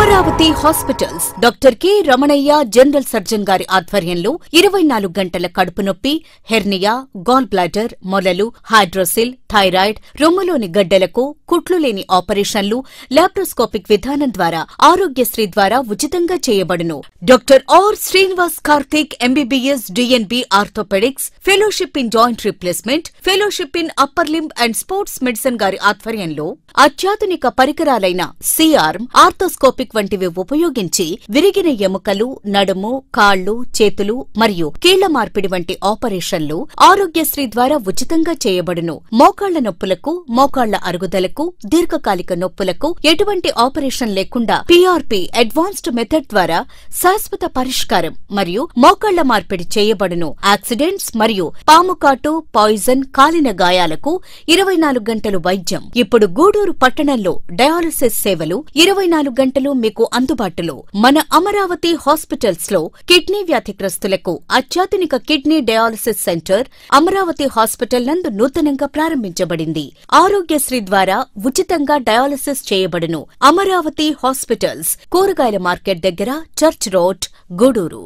Amaravati hospitals doctor K Ramanaiah general surgeon గారి ఆధ్వర్యంలో 24 గంటల కడుపు నొప్పి, హెర్నియా, గాల్ బ్లాడర్, మొలలు, హైడ్రోసిల్, థైరాయిడ్, రొమ్ములోని గడ్డలకు కుట్లు లేని ఆపరేషన్లు లాప్రోస్కోపిక్ విధానం ద్వారా ఆరోగ్యశ్రీ ద్వారా ఉచితంగా చేయబడును. Doctor R Srinivas Karthik MBBS DNB orthopaedics, fellowship in joint replacement, fellowship in upper limb and sports medicine గారి ఆధ్వర్యంలో అత్యాధునిక పరికరాలైన సిఆర్మ్, ఆర్థోస్కోపిక్ వంటివి ఉపయోగించి విరిగిన ఎముకలు, నడుము, కాళ్లు, చేతులు మరియు కీళ్ల మార్పిడి వంటి ఆపరేషన్లు ఆరోగ్యశ్రీ ద్వారా ఉచితంగా చేయబడును. మోకాళ్ల నొప్పులకు, మోకాళ్ల అరుగుదలకు, దీర్ఘకాలిక నొప్పులకు ఎటువంటి ఆపరేషన్ లేకుండా పీఆర్పీ అడ్వాన్స్డ్ మెథడ్ ద్వారా శాశ్వత పరిష్కారం మరియు మోకాళ్ల మార్పిడి చేయబడును. యాక్సిడెంట్స్ మరియు పాముకాటు, పాయిజన్, కాలిన గాయాలకు 24 గంటలు వైద్యం. ఇప్పుడు గూడూరు పట్టణంలో డయాలసిస్ సేవలు 24 గంటలు మీకు అందుబాటులో. మన అమరావతి హాస్పిటల్స్ లో కిడ్నీ వ్యాధిగ్రస్తులకు అత్యాధునిక kidney dialysis centre Amaravati hospital నందు నూతనంగా ప్రారంభించబడింది. ఆరోగ్యశ్రీ ద్వారా ఉచితంగా డయాలసిస్ చేయబడును. అమరావతి హాస్పిటల్స్, కూరగాయల మార్కెట్ దగ్గర, చర్చ్ రోడ్, గూడూరు.